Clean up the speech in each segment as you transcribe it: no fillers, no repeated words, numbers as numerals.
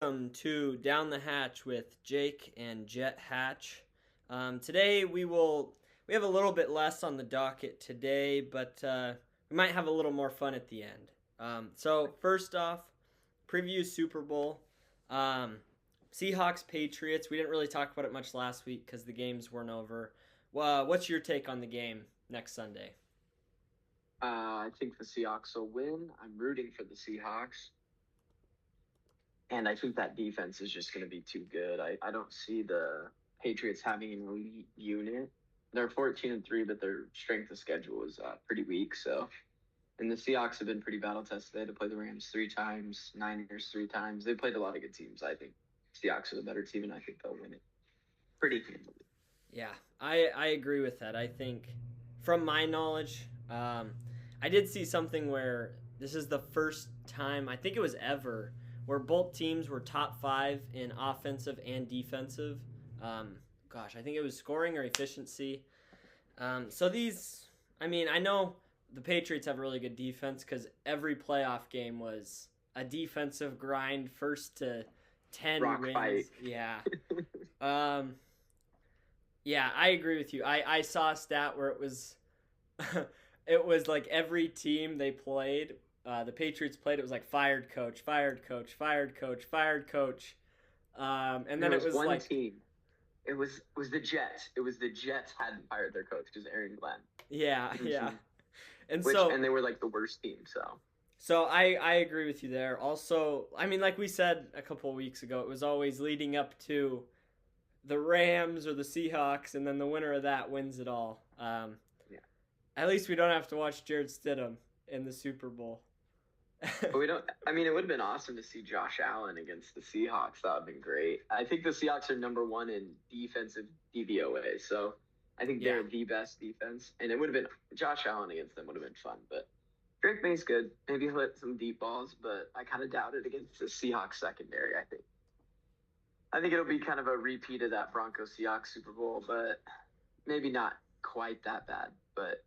welcome to Down the Hatch with Jake and Jet Hatch. Today we have a little bit less on the docket today, but we might have a little more fun at the end. So first off, preview Super Bowl. Seahawks Patriots. We didn't really talk about it much last week because the games weren't over. What's your take on the game next Sunday? I think the Seahawks will win. I'm rooting for the Seahawks. And I think that defense is just going to be too good. I don't see the Patriots having an elite unit. They're 14-3, but their strength of schedule is pretty weak. So, and the Seahawks have been pretty battle tested. They had to play the Rams 3 times, Niners 3 times. They played a lot of good teams. I think Seahawks are the better team, and I think they'll win it pretty handily. Yeah, I agree with that. I think, from my knowledge, I did see something where this is the first time, I think it was ever, where both teams were top five in offensive and defensive. I think it was scoring or efficiency. I know the Patriots have a really good defense because every playoff game was a defensive grind, first to 10 Rock wins. fight. Yeah. Yeah, I agree with you. I saw a stat where it was it was like every team they played, the Patriots played, it was like fired coach, fired coach, fired coach, fired coach. And then There it was one like, team. It was the Jets. It was the Jets hadn't fired their coach because Aaron Glenn. yeah, yeah. And And they were like the worst team. so I agree with you there. Also, I mean, like we said a couple of weeks ago, it was always leading up to the Rams or the Seahawks, and then the winner of that wins it all. Yeah. At least we don't have to watch Jared Stidham in the Super Bowl. But we don't. I mean, it would have been awesome to see Josh Allen against the Seahawks. That would have been great. I think the Seahawks are number one in defensive DVOA, so I think they're the best defense. And it would have been Josh Allen against them would have been fun. But Drake May's good. Maybe he'll hit some deep balls, but I kind of doubt it against the Seahawks secondary. I think it'll be kind of a repeat of that Broncos Seahawks Super Bowl, but maybe not quite that bad. But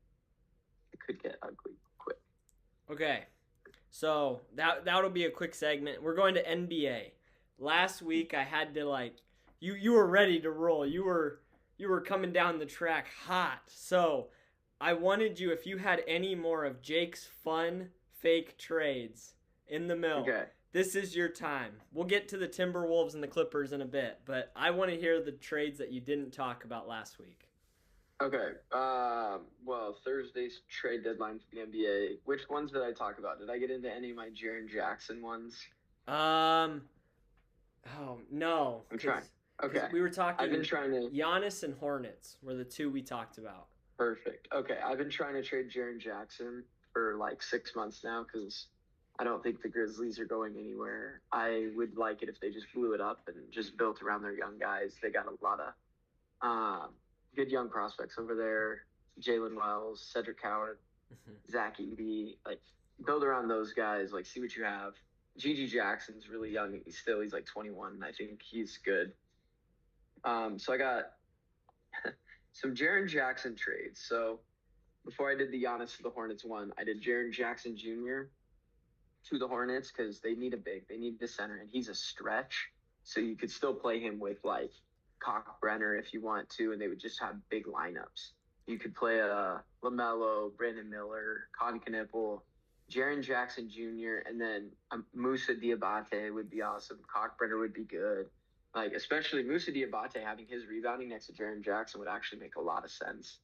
it could get ugly quick. Okay. So that'll be a quick segment. We're going to NBA. Last week I had to you were ready to roll. You were coming down the track hot. So I wanted you, if you had any more of Jake's fun fake trades in the mill. Okay. This is your time. We'll get to the Timberwolves and the Clippers in a bit, but I want to hear the trades that you didn't talk about last week. Okay. Well, Thursday's trade deadline for the NBA. Which ones did I talk about? Did I get into any of my Jaren Jackson ones? Oh no. I'm trying. 'Cause Okay. we were talking. I've been trying to. Giannis and Hornets were the two we talked about. Perfect. Okay. I've been trying to trade Jaren Jackson for like 6 months now because I don't think the Grizzlies are going anywhere. I would like it if they just blew it up and just built around their young guys. They got a lot of good young prospects over there. Jalen Wells, Cedric Howard, Zach Edey. Like, build around those guys. Like, see what you have. Gigi Jackson's really young. He's like 21. I think he's good. So I got some Jaren Jackson trades. So before I did the Giannis to the Hornets one, I did Jaren Jackson Jr. to the Hornets because they need a big. They need the center, and he's a stretch. So you could still play him with, like, Cockbrenner if you want to, and they would just have big lineups. You could play LaMelo, Brandon Miller, Conn Knippel, Jaren Jackson Jr., and then Moussa Diabate would be awesome. Cockbrenner would be good. Like, especially Moussa Diabate having his rebounding next to Jaren Jackson would actually make a lot of sense.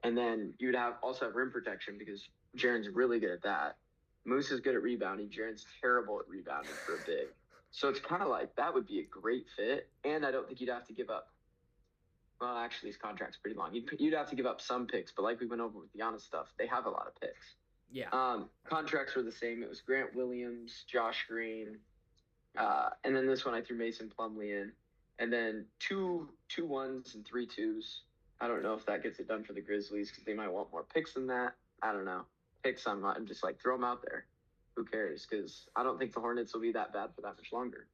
And then you would also have rim protection because Jaren's really good at that. Moose is good at rebounding. Jaren's terrible at rebounding for a big. So it's kind of like that would be a great fit. And I don't think you'd have to give up. Well, actually, his contract's pretty long. You'd have to give up some picks. But like we went over with the Giannis stuff, they have a lot of picks. Yeah. Contracts were the same. It was Grant Williams, Josh Green. And then this one I threw Mason Plumlee in. And then two ones and 3 2s. I don't know if that gets it done for the Grizzlies because they might want more picks than that. I don't know. I'm just like, throw them out there. Who cares? Because I don't think the Hornets will be that bad for that much longer.